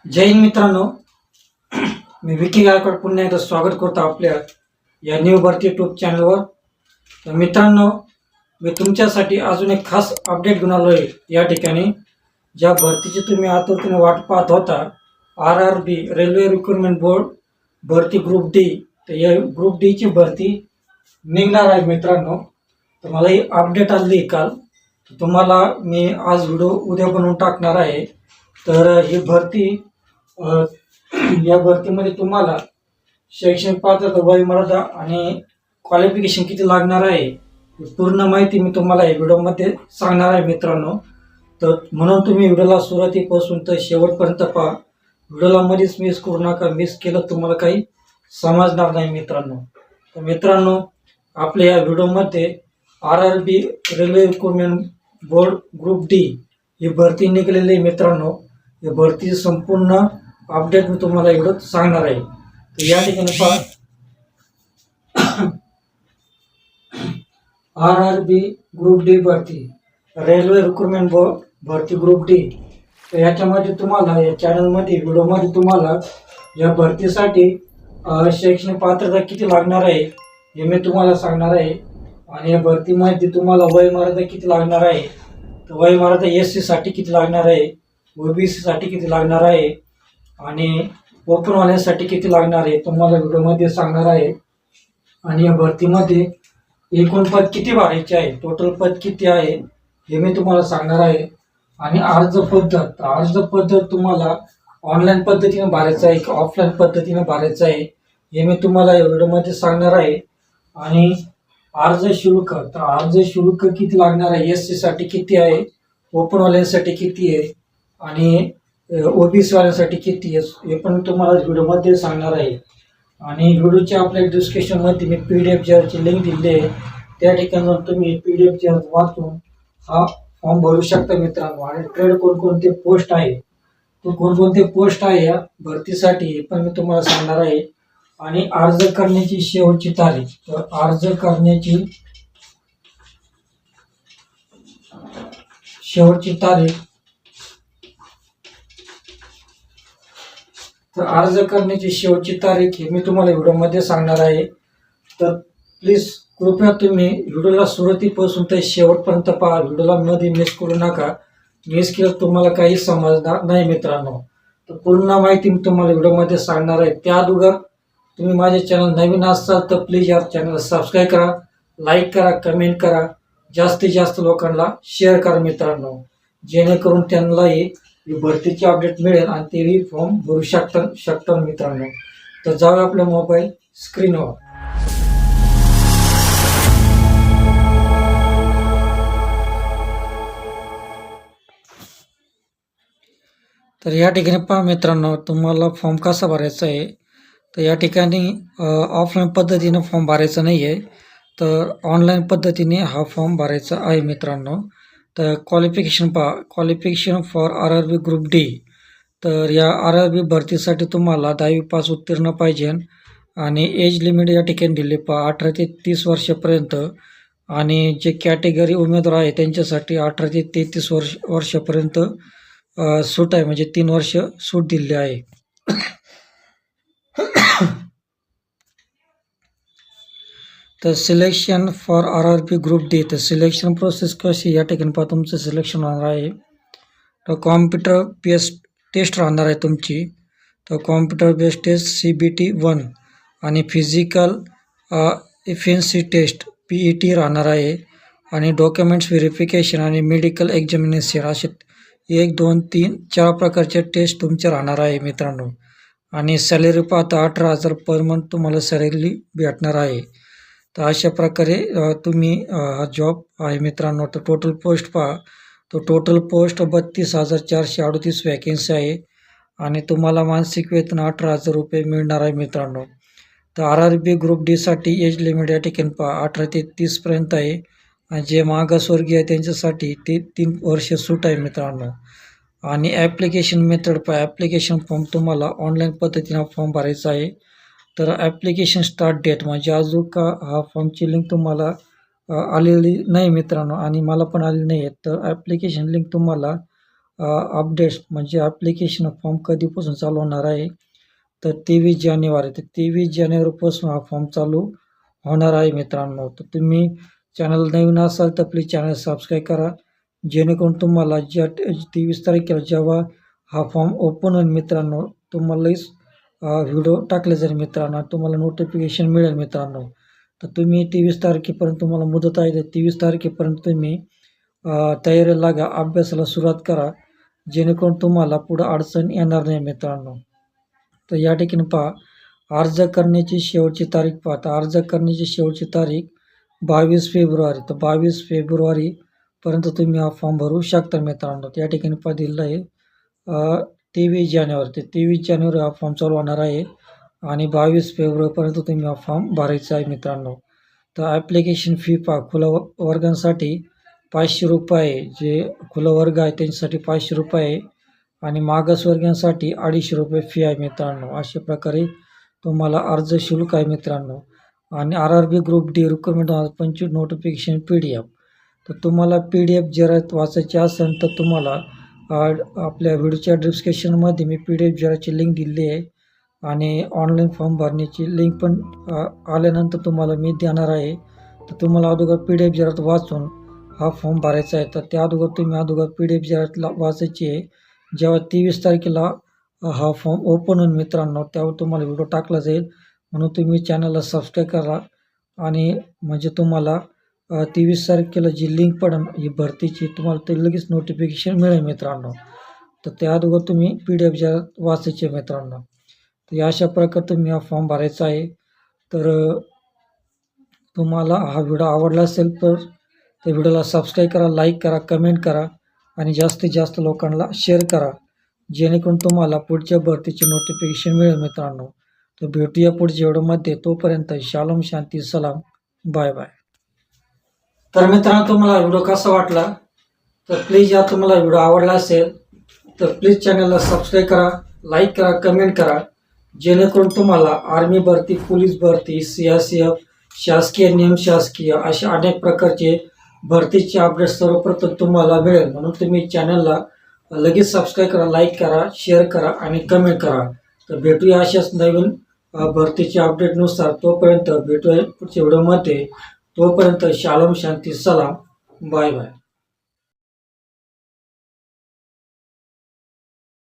जय हिंद मित्रांनो. मी विकी गायकवाड पुन्हा एकदा स्वागत करतो आपल्या या न्यू भरती यूट्यूब चॅनलवर. तर मित्रांनो, मी तुमच्यासाठी अजून एक खास अपडेट घेऊन आलो आहे. या ठिकाणी ज्या भरतीची तुम्ही आतुरतेने वाट पाहत होता, RRB रेल्वे रिक्रुटमेंट बोर्ड भरती ग्रुप डी, तर या ग्रुप डीची भरती निघणार आहे मित्रांनो. तर मला ही अपडेट आली काल. तुम्हाला मी आज व्हिडिओ उद्या बनवून टाकणार आहे. तर ही भरती या भरतीमध्ये तुम्हाला शैक्षणिक पात्रता, वयोमर्यादा आणि क्वालिफिकेशन किती लागणार आहे ही पूर्ण माहिती मी तुम्हाला या व्हिडिओमध्ये सांगणार आहे मित्रांनो. तर म्हणून तुम्ही व्हिडिओला सुरुवातीपासून तर शेवटपर्यंत पहा. व्हिडिओला मध्येच मिस करू नका. मिस केलं तुम्हाला काही समजणार नाही मित्रांनो. तर मित्रांनो, आपल्या या व्हिडिओमध्ये RRB railway recruitment board group D ही भरती निघालेली आहे मित्रांनो. या भरतीची संपूर्ण अपडेट मी तुम्हाला एवढं सांगणार आहे. तर या ठिकाणी पहा, RRB ग्रुप डी भरती, रेल्वे रिक्रुटमेंट बोर्ड भरती ग्रुप डी. तर याच्यामध्ये तुम्हाला या चॅनलमध्ये व्हिडिओमध्ये तुम्हाला या भरतीसाठी शैक्षणिक पात्रता किती लागणार आहे हे मी तुम्हाला सांगणार आहे. आणि या भरतीमध्ये तुम्हाला वयोमर्यादा किती लागणार आहे, तर वयोमर्यादा SC साठी किती लागणार आहे, OBC साठी किती लागणार आहे आणि ओपनवाल्यांसाठी किती लागणार आहे तुम्हाला व्हिडिओमध्ये सांगणार आहे. आणि या भरतीमध्ये एकूण पद किती भरायचे आहे, टोटल पद किती आहे हे मी तुम्हाला सांगणार आहे. आणि अर्ज पद्धत तुम्हाला ऑनलाईन पद्धतीने भरायचं आहे की ऑफलाईन पद्धतीने भरायचं आहे हे मी तुम्हाला या व्हिडिओमध्ये सांगणार आहे. आणि अर्ज शुल्क किती लागणार आहे, SC साठी किती आहे, ओपनवाल्यांसाठी किती आहे आणि OBC वाल्यांसाठी किती आहे हे पण तुम्हाला व्हिडिओमध्ये सांगणार आहे. आणि व्हिडिओच्या आपल्या डिस्क्रिप्शनमध्ये मी PDF ची लिंक दिली आहे. त्या ठिकाणी तुम्ही PDF वाचून हा फॉर्म भरू शकता मित्रांनो. आणि ट्रेड कोणकोणते पोस्ट आहे, तो कोणकोणते पोस्ट आहे या भरतीसाठी हे पण मी तुम्हाला सांगणार आहे. आणि अर्ज करण्याची शेवटची तारीख, तर अर्ज करण्याची शेवटची तारीख, तर अर्ज करण्याची शेवटची तारीख हे मी तुम्हाला व्हिडिओमध्ये सांगणार आहे. तर प्लीज कृपया तुम्ही व्हिडिओला सुरुवातीपासून ते शेवटपर्यंत पहा. व्हिडिओला मध्ये मिस करू नका. मिस केलं तुम्हाला काही समजणार नाही मित्रांनो. तर पूर्ण माहिती मी तुम्हाला व्हिडिओमध्ये सांगणार आहे. त्या अगोदर तुम्ही माझे चॅनल नवीन असाल तर प्लीज या चॅनलला सबस्क्राईब करा, लाईक करा, कमेंट करा, जास्तीत जास्त लोकांना शेअर करा मित्रांनो, जेणेकरून त्यांनाही भरतीची अपडेट मिळेल आणि तेही फॉर्म भरू शकतात मित्रांनो. तर जाऊया आपल्या मोबाईल स्क्रीनवर. तर या ठिकाणी पहा मित्रांनो, तुम्हाला फॉर्म कसा भरायचा आहे. तर या ठिकाणी ऑफलाईन पद्धतीने फॉर्म भरायचा नाही आहे, तर ऑनलाईन पद्धतीने हा फॉर्म भरायचा आहे मित्रांनो. तर क्वालिफिकेशन पहा, qualification for RRB group D. तर या RRB भरतीसाठी तुम्हाला 10वी पास उत्तीर्ण पाहिजे. आणि एज लिमिट या ठिकाणी दिली पहा 18 ते 30 वर्षापर्यंत. आणि जे कॅटेगरी उमेदवार आहे त्यांच्यासाठी 18 ते 33 वर्षापर्यंत सूट आहे, म्हणजे 3 वर्ष सूट दिली आहे. तर selection for RRB group D, तर सिलेक्शन प्रोसेस कशी या ठिकाणी पहा. तुमचं सिलेक्शन होणार आहे, तर कॉम्प्युटर बेस्ड टेस्ट राहणार आहे तुमची. तर कॉम्प्युटर बेस्ड टेस्ट CBT 1 आणि फिजिकल एफिशियन्सी टेस्ट PET राहणार आहे. आणि डॉक्युमेंट्स व्हेरिफिकेशन आणि मेडिकल एक्झामिनेशन असे 1, 2, 3, 4 प्रकारचे टेस्ट तुमचे राहणार आहे मित्रांनो. आणि सॅलरी पाहता 18,000 पर मंथ तुम्हाला सॅलरी भेटणार आहे. तर अशा प्रकारे तुम्ही हा जॉब आहे मित्रांनो. तर टोटल पोस्ट पहा, तो टोटल पोस्ट 32,438 वॅकेन्सी आहे. आणि तुम्हाला मासिक वेतन 18,000 रुपये मिळणार आहे मित्रांनो. तर RRB ग्रुप डीसाठी एज लिमिट या ठिकाणी पहा 18 ते 30पर्यंत आहे. आणि जे मागासवर्गीय आहे त्यांच्यासाठी ते 3 वर्ष सूट आहे मित्रांनो. आणि ॲप्लिकेशन मेथड पहा, ॲप्लिकेशन फॉर्म तुम्हाला ऑनलाईन पद्धतीनं फॉर्म भरायचा आहे. तर ॲप्लिकेशन स्टार्ट डेट म्हणजे अजून का हा फॉर्मची लिंक तुम्हाला आलेली नाही मित्रांनो, आणि मला पण आली नाही आहे. तर ॲप्लिकेशन लिंक तुम्हाला अपडेट्स म्हणजे ॲप्लिकेशन फॉर्म कधीपासून चालू होणार आहे, तर 23 जानेवारी. तर 23 जानेवारीपासून हा फॉर्म चालू होणार आहे मित्रांनो. तर तुम्ही चॅनल नवीन असाल तर प्लीज चॅनल सबस्क्राईब करा, जेणेकरून तुम्हाला 23 तारखेला जेव्हा हा फॉर्म ओपन होईल मित्रांनो, तुम्हालाच व्हिडिओ टाकले जाईल मित्रांनो, तुम्हाला नोटिफिकेशन मिळेल मित्रांनो. तर तुम्ही 23 तारखेपर्यंत तुम्हाला मुदत आहे, तर 23 तारखेपर्यंत तुम्ही तयारीला लागा, अभ्यासाला सुरुवात करा, जेणेकरून तुम्हाला पुढं अडचण येणार नाही मित्रांनो. तर या ठिकाणी पहा, अर्ज करण्याची शेवटची तारीख पहा. तर अर्ज करण्याची शेवटची तारीख 22 फेब्रुवारी. तर 22 फेब्रुवारीपर्यंत तुम्ही हा फॉर्म भरू शकता मित्रांनो. तर या ठिकाणी पहा दिलेलं आहे 23 जानेवारी. ते 23 जानेवारी हा फॉर्म चालू होणार आहे आणि 22 फेब्रुवारीपर्यंत तुम्ही हा फॉर्म भरायचा आहे मित्रांनो. तर ॲप्लिकेशन फी पहा, खुला वर्गांसाठी 500 रुपये, जे खुला वर्ग आहे त्यांच्यासाठी 500 रुपये आणि मागासवर्गीयांसाठी 250 रुपये फी आहे मित्रांनो. अशा प्रकारे तुम्हाला अर्ज शुल्क आहे मित्रांनो. आणि RRB group D requirement 2025 notification PDF. तर तुम्हाला PDF जर वाचायची असेल तर तुम्हाला आपल्या व्हिडिओच्या डिस्क्रिप्शनमध्ये मी PDF जराची लिंक दिली आहे आणि ऑनलाईन फॉर्म भरण्याची लिंक पण आल्यानंतर तुम्हाला मी देणार आहे. तर तुम्हाला अगोदर PDF जरात वाचून हा फॉर्म भरायचा आहे. तर त्या तुम्ही PDF जरात वाचायची आहे. जेव्हा 23 तारखेला हा फॉर्म ओपन होईल मित्रांनो, त्यावर तुम्हाला व्हिडिओ टाकला जाईल, म्हणून तुम्ही चॅनलला सबस्क्राईब करा आणि म्हणजे तुम्हाला 23 तारखेला जी लिंक पडेल ही भरतीची, तुम्हाला ते लगेच नोटिफिकेशन मिळेल मित्रांनो. तर त्या तुम्ही PDF जरा वाचायचे मित्रांनो. तर अशा प्रकारे तुम्ही हा फॉर्म भरायचा आहे. तर तुम्हाला हा व्हिडिओ आवडला असेल तर त्या व्हिडिओला सबस्क्राईब करा, लाईक करा, कमेंट करा आणि जास्तीत जास्त लोकांना शेअर करा, जेणेकरून तुम्हाला पुढच्या भरतीचे नोटिफिकेशन मिळेल मित्रांनो. तर भेटूया पुढच्या व्हिडिओमध्ये. तोपर्यंत शालोम, शांती, सलाम, बाय बाय. तर मित्रांनो, तुम्हाला व्हिडिओ कसा वाटला, तर प्लीज या तुम्हाला व्हिडिओ आवडला असेल तर प्लीज चॅनलला सबस्क्राईब करा, लाईक करा, कमेंट करा, जेणेकरून तुम्हाला आर्मी भरती, पोलीस भरती, CRCF, शासकीय, निमशासकीय अशा अनेक प्रकारचे भरतीचे अपडेट सर्वप्रथम तुम्हाला मिळेल. म्हणून तुम्ही चॅनलला लगेच सबस्क्राईब करा, लाईक करा, शेअर करा आणि कमेंट करा. तर भेटूया अशाच नवीन भरतीच्या अपडेटनुसार. तोपर्यंत भेटूया पुढच्या व्हिडिओमध्ये. तोपर्यंत शालोम, शांती, सलाम, बाय बाय.